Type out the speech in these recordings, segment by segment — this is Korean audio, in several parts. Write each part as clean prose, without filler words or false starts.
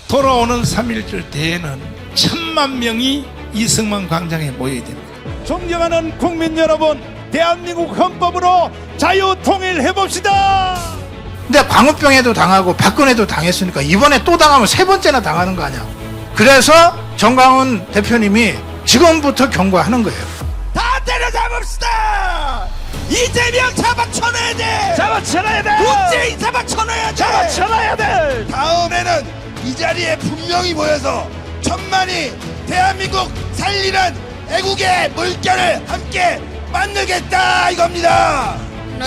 돌아오는 3.1절 대회는 1,000만 명이 이승만 광장에 모여야 됩니다. 존경하는 국민 여러분, 대한민국 헌법으로 자유통일해봅시다. 근데 광우병에도 당하고 박근혜도 당했으니까 이번에 또 당하면 세 번째나 당하는 거 아니야. 그래서 정광훈 대표님이 지금부터 경고하는 거예요. 다 때려잡읍시다. 이재명 잡아쳐내야 돼. 잡아쳐내야 돼. 문재인 잡아쳐내야 돼. 잡아쳐내야 돼. 다음에는 이 자리에 분명히 모여서 천만이 대한민국 살리는 애국의 물결을 함께 만들겠다 이겁니다.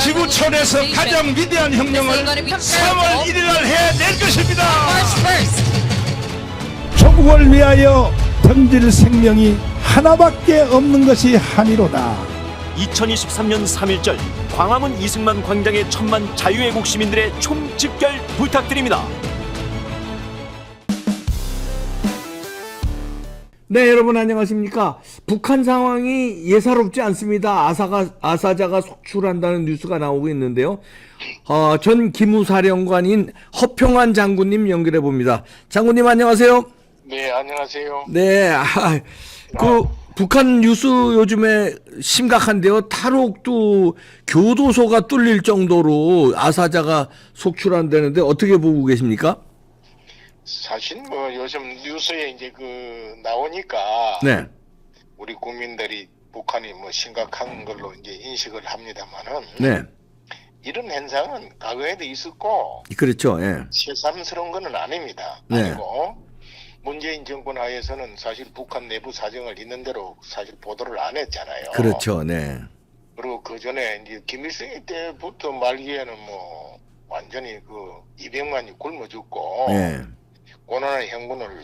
지구촌에서 가장 위대한 혁명을 3월 1일 날 해낼 것입니다. 조국을 위하여 던질 생명이 하나밖에 없는 것이 한이로다. 2023년 3.1절 광화문 이승만 광장의 1,000만 자유애국 시민들의 총집결 부탁드립니다. 네, 여러분 안녕하십니까. 북한 상황이 예사롭지 않습니다. 아사자가 속출한다는 뉴스가 나오고 있는데요. 전 기무사령관인 허평환 장군님 연결해 봅니다. 장군님 안녕하세요. 네, 안녕하세요. 네, 북한 뉴스 요즘에 심각한데요. 탈옥도 교도소가 뚫릴 정도로 아사자가 속출한다는데 어떻게 보고 계십니까? 사실 뭐 요즘 뉴스에 이제 나오니까 네, 우리 국민들이 북한이 뭐 심각한 걸로 이제 인식을 합니다만은 네, 이런 현상은 과거에도 있었고 그렇죠. 예, 새삼스러운 거는 아닙니다. 네. 아니고 문재인 정권 하에서는 사실 북한 내부 사정을 있는 대로 사실 보도를 안 했잖아요. 그렇죠. 네, 그리고 그 전에 이제 김일성 때부터 말기에는 뭐 완전히 200만이 굶어 죽고 네, 고난의 행군을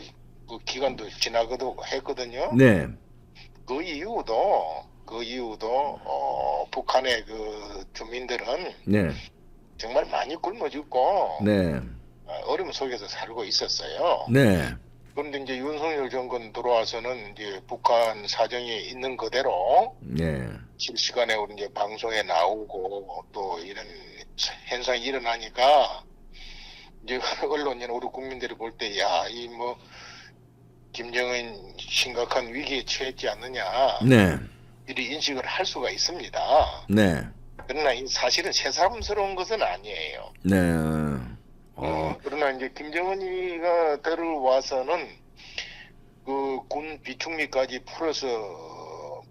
그 기간도 지나가도 했거든요. 네, 그 이유도 북한의 주민들은 네, 정말 많이 굶어 죽고 네, 어려움 속에서 살고 있었어요. 네, 그런데 이제 윤석열 정권 들어와서는 이제 북한 사정이 있는 그대로 네, 실시간에 우리 이제 방송에 나오고 또 이런 현상이 일어나니까 이제 언론이나 우리 국민들이 볼 때 이 김정은 심각한 위기에 처했지 않느냐 네, 이리 인식을 할 수가 있습니다. 네, 그러나 이 사실은 새삼스러운 것은 아니에요. 네, 그러나 이제 김정은이가 들어와서는 군 비축미까지 풀어서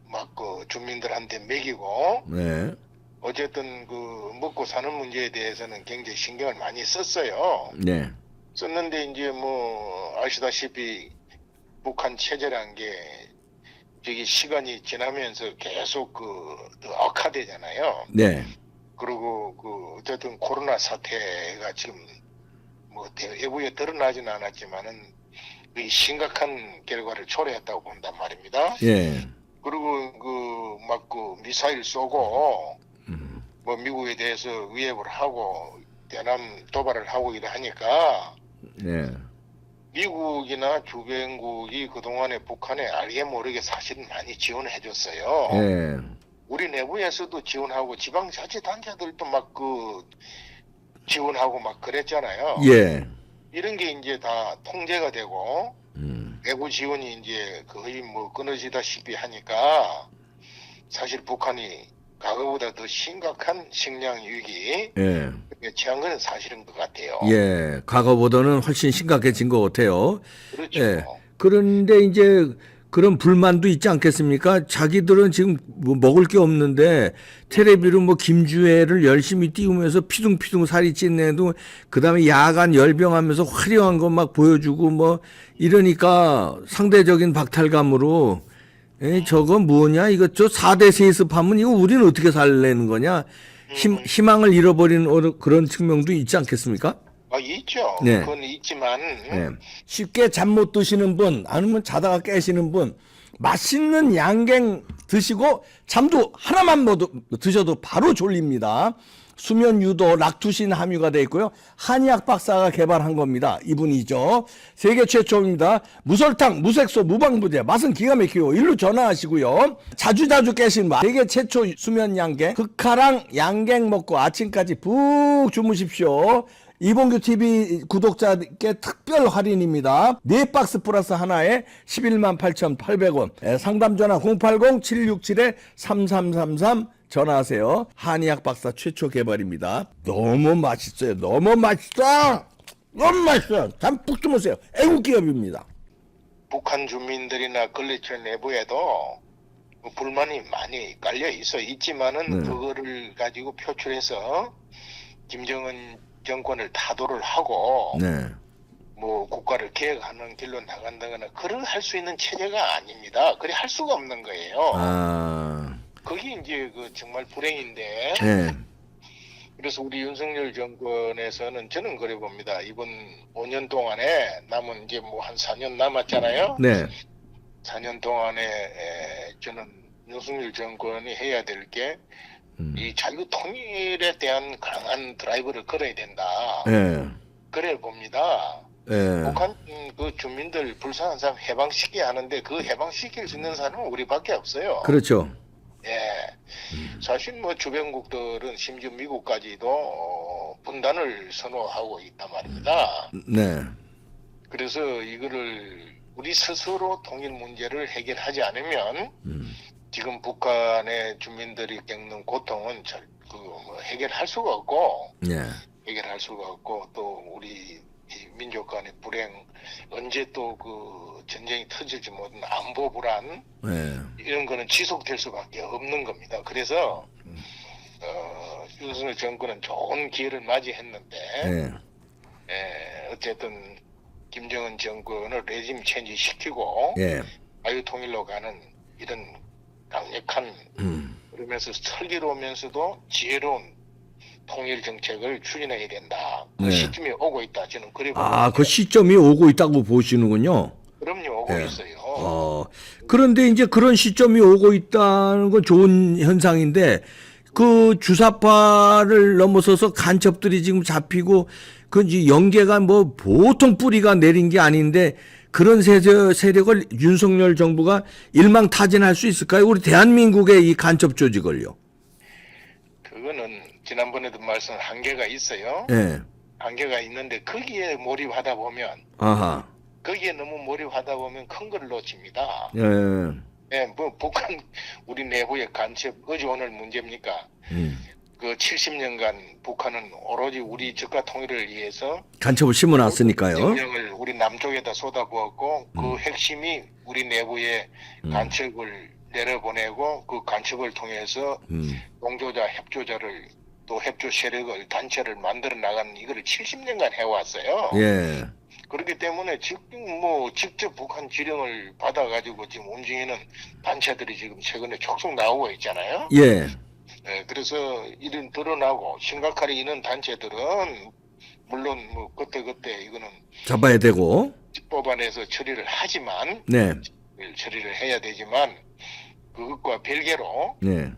막 주민들한테 먹이고 네, 어쨌든 먹고 사는 문제에 대해서는 굉장히 신경을 많이 썼어요. 네, 썼는데 이제 아시다시피 북한 체제란 게 저기 시간이 지나면서 계속 악화되잖아요. 네, 그리고 어쨌든 코로나 사태가 지금 외부에 드러나지는 않았지만은 심각한 결과를 초래했다고 본단 말입니다. 예, 그리고 미사일 쏘고 미국에 대해서 위협을 하고 대남 도발을 하고 이래 하니까 네, 미국이나 주변국이 그동안에 북한에 알게 모르게 사실은 많이 지원해 줬어요. 예, 우리 내부에서도 지원하고 지방자치단체들도 지원하고 그랬잖아요. 예, 이런 게 이제 다 통제가 되고 외부 지원이 이제 거의 끊어지다시피 하니까 사실 북한이 과거보다 더 심각한 식량 위기 예, 처한 것은 사실인 것 같아요. 예, 과거보다는 훨씬 심각해진 것 같아요. 그렇죠. 예, 그런데 이제 그런 불만도 있지 않겠습니까? 자기들은 지금 먹을 게 없는데 텔레비로 김주애를 열심히 띄우면서 피둥피둥 살이 찐애도 그다음에 야간 열병하면서 화려한 거 막 보여주고 이러니까 상대적인 박탈감으로 저거 뭐냐 이거 저 4대 세습하면 이거 우리는 어떻게 살려는 거냐 희망을 잃어버리는 그런 측면도 있지 않겠습니까? 있죠. 네. 그건 있지만 네. 쉽게 잠 못 드시는 분 아니면 자다가 깨시는 분 맛있는 양갱 드시고 잠도 하나만 드셔도 바로 졸립니다. 수면 유도 락투신 함유가 되어 있고요. 한의학 박사가 개발한 겁니다. 이분이죠. 세계 최초입니다. 무설탕, 무색소, 무방부제, 맛은 기가 막히고 일로 전화하시고요. 자주 깨신 맛. 세계 최초 수면 양갱. 극하랑 양갱 먹고 아침까지 푹 주무십시오. 이봉규 TV 구독자께 특별 할인입니다. 4박스 플러스 하나에 118,800원. 상담 전화 080-767-3333 전화하세요. 한의학 박사 최초 개발입니다. 너무 맛있어요. 너무 맛있어. 너무 맛있어요. 잠푹 주무세요. 애국 기업입니다. 북한 주민들이나 권리처 내부에도 불만이 많이 깔려 있지만은 그거를 가지고 표출해서 김정은 정권을 타도를 하고 네. 뭐 국가를 개혁하는 길로 나간다거나 그런 할 수 있는 체제가 아닙니다. 그래 할 수가 없는 거예요. 아, 그게 이제 그 정말 불행인데. 네. 그래서 우리 윤석열 정권에서는 저는 그래 봅니다. 이번 5년 동안에 남은 이제 뭐 한 4년 남았잖아요. 네. 4년 동안에 저는 윤석열 정권이 해야 될 게 이 자유 통일에 대한 강한 드라이브를 걸어야 된다. 네. 그래 봅니다. 네. 북한 그 주민들 불쌍한 사람 해방시켜야 하는데 그 해방시킬 수 있는 사람은 우리밖에 없어요. 그렇죠. 예. 사실 뭐 주변국들은 심지어 미국까지도 분단을 선호하고 있단 말입니다. 네. 그래서 이거를 우리 스스로 통일 문제를 해결하지 않으면 지금 북한의 주민들이 겪는 고통은 뭐 해결할 수가 없고 네. 해결할 수가 없고 또 우리 이 민족 간의 불행 언제 또 그 전쟁이 터질지 모르는 안보 불안 네. 이런 거는 지속될 수밖에 없는 겁니다. 그래서 윤석열 정권은 좋은 기회를 맞이했는데 네. 어쨌든 김정은 정권을 레짐 체인지 시키고 예. 자유 통일로 가는 이런 강력한 그러면서 슬기로우면서도 지혜로운 통일 정책을 추진해야 된다. 그 네. 시점이 오고 있다. 저는 그래 아, 그 시점이 오고 있다고 보시는군요. 그럼요, 오고 있어요. 그런데 이제 그런 시점이 오고 있다는 건 좋은 현상인데, 그 주사파를 넘어서서 간첩들이 지금 잡히고, 그 이제 연계가 뭐 보통 뿌리가 내린 게 아닌데, 그런 세력을 윤석열 정부가 일망타진할 수 있을까요? 우리 대한민국의 이 간첩 조직을요. 그거는 지난번에도 말씀한 한계가 있어요. 예. 한계가 있는데 거기에 몰입하다 보면 아하. 거기에 너무 몰입하다 보면 큰 걸 놓칩니다. 예. 예, 뭐 북한 우리 내부의 간첩 어제 오늘 문제입니까? 그 70년간 북한은 오로지 우리 적가 통일을 위해서 간첩을 심어놨으니까요. 영향을 우리 남쪽에다 쏟아부었고 그 핵심이 우리 내부의 간첩을 내려보내고 그 간첩을 통해서 동조자, 협조자를 또 협조 세력을 단체를 만들어 나가는 이거를 70년간 해왔어요. 예. 그렇기 때문에 지금 뭐 직접 북한 지령을 받아가지고 지금 움직이는 단체들이 지금 최근에 촉속 나오고 있잖아요. 예. 네, 그래서 이런 드러나고 심각하게 있는 단체들은 물론 뭐 그때 이거는 잡아야 되고. 법안에서 처리를 하지만 네. 처리를 해야 되지만 그것과 별개로 네.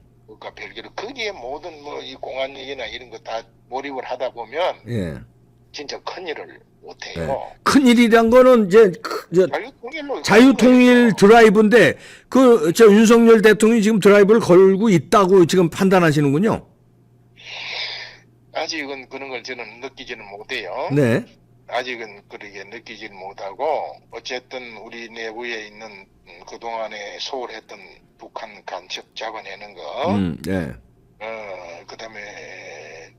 거기에 모든 뭐 이 공안위기나 이런 거 다 몰입을 하다 보면 예. 진짜 큰 일을 못해요. 네. 큰일이란 거는 이제 자유통일로 자유통일 드라이브인데 저 윤석열 대통령이 지금 드라이브를 걸고 있다고 지금 판단하시는군요. 아직은 그런 걸 저는 느끼지는 못해요. 네. 아직은 그렇게 느끼지는 못하고 어쨌든 우리 내부에 있는 그동안에 소홀했던 북한 간첩 잡아내는 거 네. 그다음에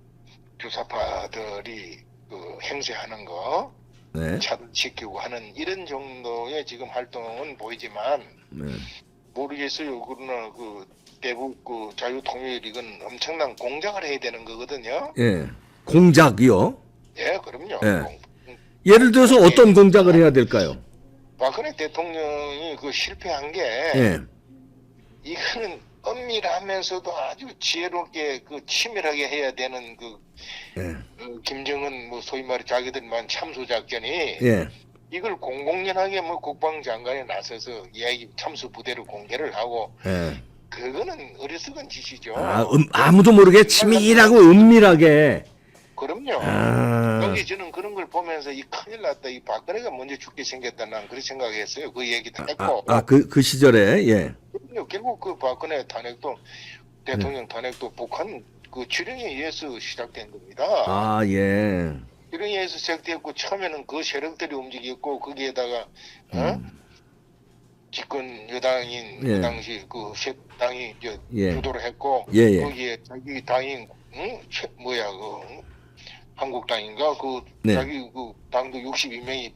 주사파들이 그 행세하는 거 네. 차단시키고 하는 이런 정도의 지금 활동은 보이지만 네. 모르겠어요. 그러나 그 대북 그 자유통일 이건 엄청난 공작을 해야 되는 거거든요. 예. 공작이요? 예, 그럼요. 예. 예를 들어서 어떤 공작을 해야 될까요? 박근혜 대통령이 그 실패한 게 예. 이거는 엄밀하면서도 아주 지혜롭게 그 치밀하게 해야 되는 예. 김정은 뭐 소위 말해 자기들만 참수 작전이 예. 이걸 공공연하게 뭐 국방장관에 나서서 이야기 참수 부대를 공개를 하고 예. 그거는 어리석은 짓이죠. 아무도 모르게 치밀하고 은밀하게. 그럼요. 아. 여기 저는 그런 걸 보면서 이 큰일 났다. 이 박근혜가 먼저 죽게 생겼다. 난 그렇게 생각했어요. 그 얘기 다 했고. 그 시절에, 예. 결국 그 박근혜 탄핵도 대통령 탄핵도 북한 그 지령에 의해서 시작된 겁니다. 아, 예. 이런 의해서 시작됐고 처음에는 그 세력들이 움직였고 거기에다가 집권 여당인 예. 그 당시 그 당이 이제 예. 주도를 했고 예, 예. 거기에 자기 당인 한국당인가 그 네. 자기 그 당도 62명이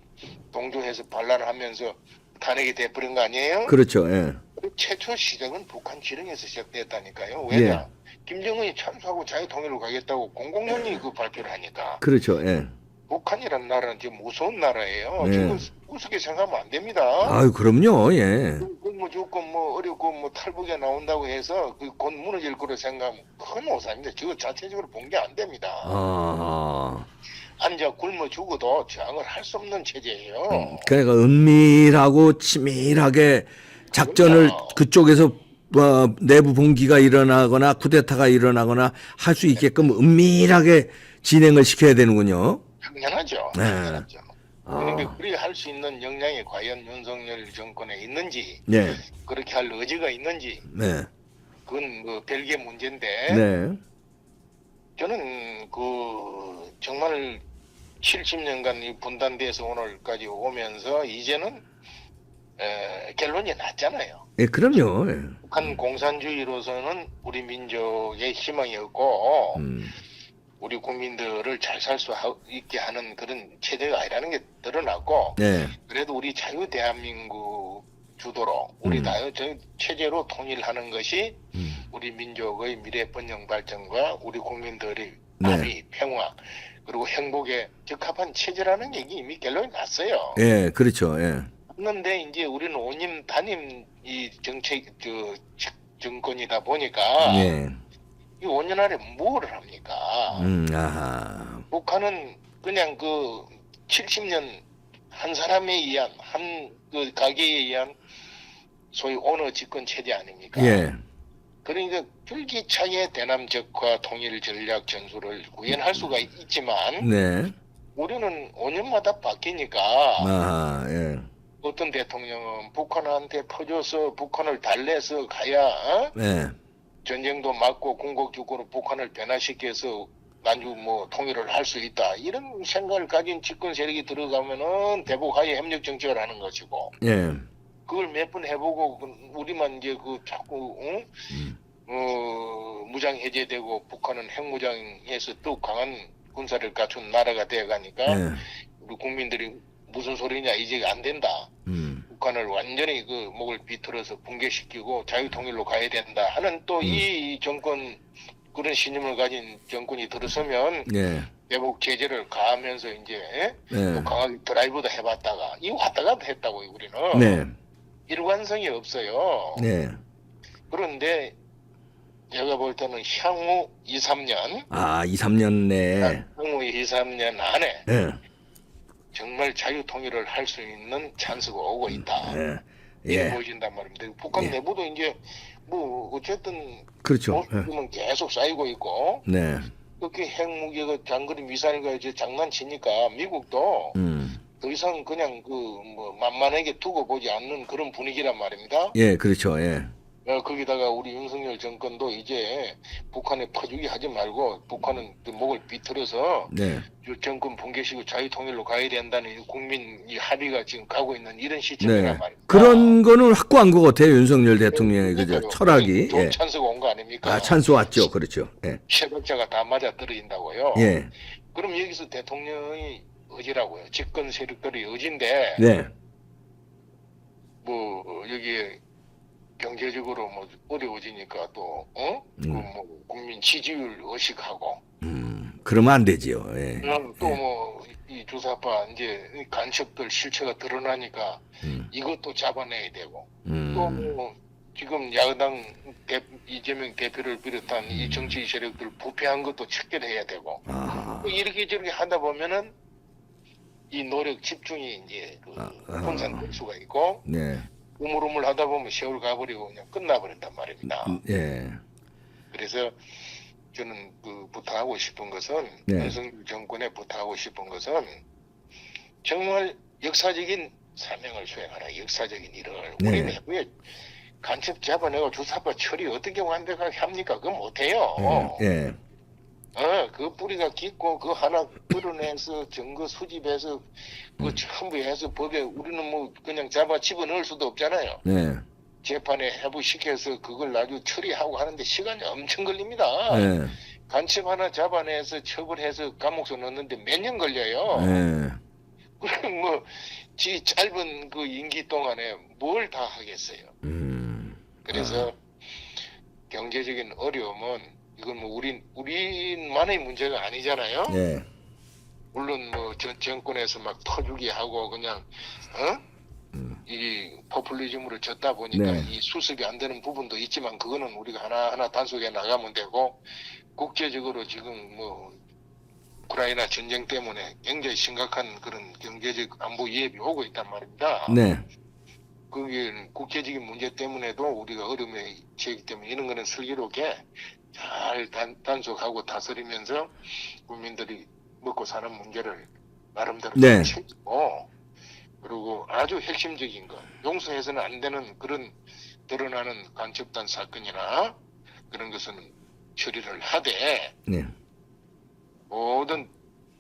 동조해서 반란을 하면서 탄핵이 돼버린 거 아니에요? 그렇죠. 예. 최초 시작은 북한 지령에서 시작됐다니까요. 예. 왜냐? 김정은이 찬수하고 자유통일로 가겠다고 공공연히 그 발표를 하니까. 그렇죠. 예. 북한이라는 나라는 지금 무서운 나라예요. 네. 지금 우습게 생각하면 안 됩니다. 아유, 그럼요. 예. 뭐 조금 뭐 어렵고 뭐 탈북에 나온다고 해서 그 곧 무너질 거로 생각하면 큰 오산입니다. 저 자체적으로 본 게 안 됩니다. 아. 앉아 굶어 죽어도 저항을 할 수 없는 체제예요. 그러니까 은밀하고 치밀하게 작전을 그쪽에서 내부 봉기가 일어나거나 쿠데타가 일어나거나 할 수 있게끔 은밀하게 진행을 시켜야 되는군요. 당연하죠. 네. 당연하죠. 그런데 아. 그리 할 수 있는 역량이 과연 윤석열 정권에 있는지, 네. 그렇게 할 의지가 있는지, 네. 그건 뭐 별개 문제인데, 네. 저는 그 정말 70년간 이 분단돼서 오늘까지 오면서 이제는 결론이 났잖아요. 예, 그럼요. 예. 북한 공산주의로서는 우리 민족의 희망이었고 우리 국민들을 잘 살 수 있게 하는 그런 체제가 아니라는 게 드러났고 네. 그래도 우리 자유 대한민국 주도로 우리 체제로 통일하는 것이 우리 민족의 미래 번영 발전과 우리 국민들의 합의, 평화 그리고 행복에 적합한 체제라는 얘기 이미 결론이 났어요. 예, 그렇죠. 예. 그런데 이제 우리는 5년 단임 이 정권이다 보니까 예. 이 5년 안에 뭘 합니까? 아하. 북한은 그냥 그 70년 한 사람에 의한 한 그 가게에 의한 소위 오너 집권 체제 아닙니까? 예. 그러니까 줄기차게 대남적화 통일 전략 전술을 구현할 수가 있지만 네. 우리는 5년마다 바뀌니까 아하. 예. 어떤 대통령은 북한한테 퍼줘서 북한을 달래서 가야 네. 전쟁도 막고 군국주권으로 북한을 변화시켜서 난주 뭐 통일을 할 수 있다 이런 생각을 가진 집권 세력이 들어가면은 대북 하에 협력 정책을 하는 것이고 예. 그걸 몇 번 해보고 우리만 이제 그 자꾸 무장 해제되고 북한은 핵무장에서 또 강한 군사를 갖춘 나라가 되어가니까 예. 우리 국민들이 무슨 소리냐 이제 안 된다. 북한을 완전히 그 목을 비틀어서 붕괴시키고 자유통일로 가야 된다 하는 또 이 정권 그런 신념을 가진 정권이 들어서면 예. 대북 제재를 가하면서 이제 네. 또 강하게 드라이브도 해봤다가 이 왔다 갔다 했다고 우리는 네. 일관성이 없어요. 네. 그런데 제가 볼 때는 향후 2, 3년 아, 2, 3년 내에. 향후 2, 3년 안에 예. 정말 자유통일을 할 수 있는 찬스가 오고 있다. 예. 이렇게 예. 보여진단 말입니다. 북한 예. 내부도 이제 뭐 어쨌든 그렇죠. 예. 보면 계속 쌓이고 있고 네. 그렇게 핵무기가 장거리 미사일과 이제 장난치니까 미국도 더 이상 그냥 그 뭐 만만하게 두고 보지 않는 그런 분위기란 말입니다. 예, 그렇죠. 예. 거기다가 우리 윤석열 정권도 이제 북한에 퍼주기 하지 말고 북한은 그 목을 비틀어서 네. 정권 붕괴시키고 자유통일로 가야 된다는 국민 이 합의가 지금 가고 있는 이런 네. 시점이란 말입니다. 그런 거는 확고한 것 같아요. 윤석열 대통령의 그죠? 그러니까요. 철학이. 좋은 예. 찬스가 온 거 아닙니까? 아, 찬스 왔죠. 그렇죠. 예. 세력자가 다 맞아 떨어진다고요. 예. 그럼 여기서 대통령이 의지라고요. 집권 세력들이 의지인데 네. 뭐 여기에 경제적으로 뭐 어려워지니까 또 그 뭐 국민 지지율 의식하고 그러면 안 되지요. 예. 또 뭐 이 주사파 이제 이 간첩들 실체가 드러나니까 이것도 잡아내야 되고 또 뭐 지금 야당 이재명 대표를 비롯한 이 정치 세력들 부패한 것도 척결해야 되고 아. 또 이렇게 저렇게 하다 보면은 이 노력 집중이 이제 그 분산될 수가 있고 네. 우물우물 하다 보면 세월 가버리고 그냥 끝나버린단 말입니다. 예. 그래서 저는 그 부탁하고 싶은 것은 네. 윤석열 정권에 부탁하고 싶은 것은 정말 역사적인 사명을 수행하라. 역사적인 일을 네. 우리 내부에 간첩 잡아내고 주사파 처리 어떻게 완벽하게 합니까? 그건 못해요. 예. 그 뿌리가 깊고 그 하나 끌어내서 증거 수집해서 그 전부 해서 법에 우리는 뭐 그냥 잡아 집어넣을 수도 없잖아요. 네. 재판에 회부시켜서 그걸 아주 처리하고 하는데 시간이 엄청 걸립니다. 네. 간첩 하나 잡아내서 처벌해서 감옥에 넣는데 몇 년 걸려요. 네. 그럼 뭐 지 짧은 그 임기 동안에 뭘 다 하겠어요. 그래서 경제적인 어려움은 이건 뭐 우리만의 문제가 아니잖아요. 네. 물론 뭐 정권에서 막 터주기 하고 그냥 이 포퓰리즘으로 졌다 보니까 네. 이 수습이 안 되는 부분도 있지만 그거는 우리가 하나하나 단속해 나가면 되고 국제적으로 지금 뭐 우크라이나 전쟁 때문에 굉장히 심각한 그런 경제적 안보 위협이 오고 있단 말입니다. 네. 그게 국제적인 문제 때문에도 우리가 어려움에 처했기 때문에 이런 거는 슬기롭게 잘 단속하고 다스리면서 국민들이 먹고 사는 문제를 나름대로 네. 챙기고 그리고 아주 핵심적인 거 용서해서는 안 되는 그런 드러나는 간첩단 사건이나 그런 것은 처리를 하되 네. 모든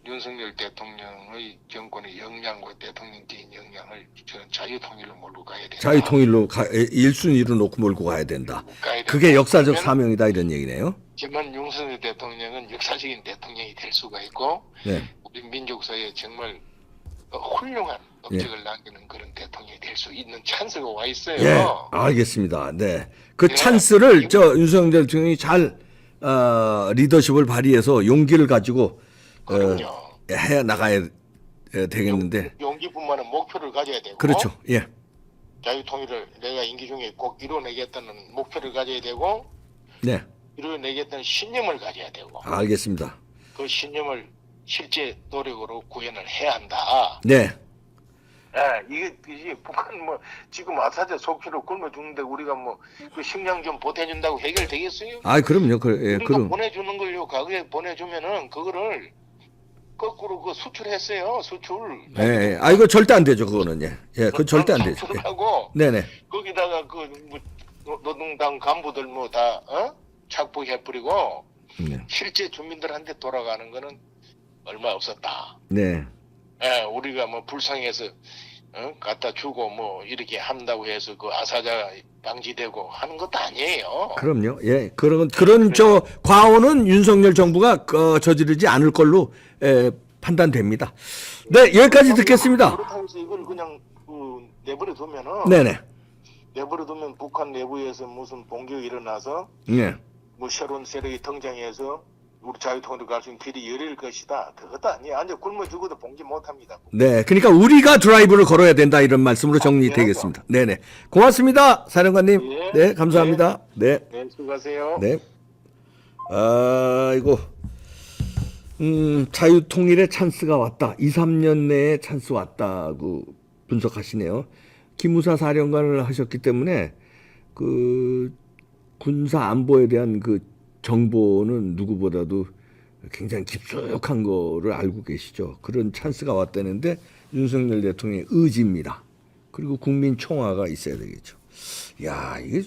윤석열 대통령의 정권의 역량과 대통령적인 역량을 저는 자유통일로 몰고 가야 된다. 자유통일로 1순위로 놓고 몰고 가야 된다. 그게 역사적 사명이다 이런 얘기네요. 하지만 윤석열 대통령은 역사적인 대통령이 될 수가 있고 네. 우리 민족사에 정말 훌륭한 업적을 남기는 그런 대통령이 될 수 있는 찬스가 와 있어요. 예, 알겠습니다. 네. 그 네. 찬스를 윤석열 대통령이 잘 리더십을 발휘해서 용기를 가지고 그럼요. 해 나가야 되겠는데. 용기뿐만은 목표를 가져야 되고 그렇죠. 예. 자유통일을 내가 임기 중에 꼭 이뤄내겠다는 목표를 가져야 되고 네. 이뤄내겠다는 신념을 가져야 되고 알겠습니다. 그 신념을 실제 노력으로 구현을 해야 한다. 네. 이게 북한 뭐 지금 아사자 속기로 굶어 죽는데 우리가 뭐 그 식량 좀 보태준다고 해결되겠어요? 아, 그럼요. 그러니까 그럼. 보내주는 걸요. 가게 보내주면은 그거를 거꾸로 그 수출했어요. 수출. 예. 아, 이거 절대 안 되죠. 그거는 예. 예, 그거 절대 안 되죠. 예. 수출하고 네네. 거기다가 그 뭐 노동당 간부들 뭐 다 착복해버리고 네. 실제 주민들한테 돌아가는 거는 얼마 없었다. 네. 우리가 뭐 불쌍해서 갖다 주고 뭐 이렇게 한다고 해서 그 아사자 방지되고 하는 것도 아니에요. 그럼요. 예. 그런 저 과오는 윤석열 정부가 저지르지 않을 걸로 판단됩니다. 네, 여기까지 듣겠습니다. 그렇다고 해서 이걸 그냥 내버려 두면은 네네. 내버려 두면 북한 내부에서 무슨 봉기가 일어나서 네. 뭐 새로운 세력이 등장해서 우리 자유통일로 갈 수 있는 길이 열릴 것이다. 그것도 아니에요. 완전 굶어 죽어도 봉기 못합니다. 네, 그러니까 우리가 드라이브를 걸어야 된다 이런 말씀으로 정리되겠습니다. 네네. 고맙습니다, 사령관님. 예. 네, 감사합니다. 네, 네, 수고하세요. 네. 이거 자유통일의 찬스가 왔다. 2, 3년 내에 찬스 왔다고 분석하시네요. 김우사 사령관을 하셨기 때문에 그 군사 안보에 대한 그 정보는 누구보다도 굉장히 깊숙한 거를 알고 계시죠. 그런 찬스가 왔다는데 윤석열 대통령의 의지입니다. 그리고 국민 총화가 있어야 되겠죠. 야, 이게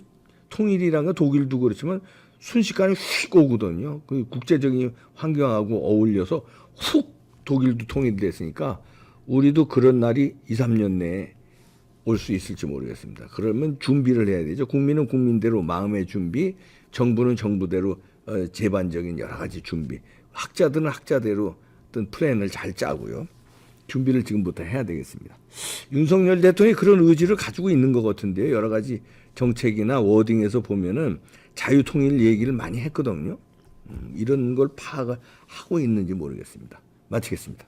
통일이란 건 독일도 그렇지만 순식간에 휙 오거든요. 그 국제적인 환경하고 어울려서 훅 독일도 통일이 됐으니까 우리도 그런 날이 2, 3년 내에 올 수 있을지 모르겠습니다. 그러면 준비를 해야 되죠. 국민은 국민대로 마음의 준비, 정부는 정부대로 제반적인 여러 가지 준비, 학자들은 학자대로 어떤 플랜을 잘 짜고요. 준비를 지금부터 해야 되겠습니다. 윤석열 대통령이 그런 의지를 가지고 있는 것 같은데요. 여러 가지 정책이나 워딩에서 보면은 자유통일 얘기를 많이 했거든요. 이런 걸 파악하고 있는지 모르겠습니다. 마치겠습니다.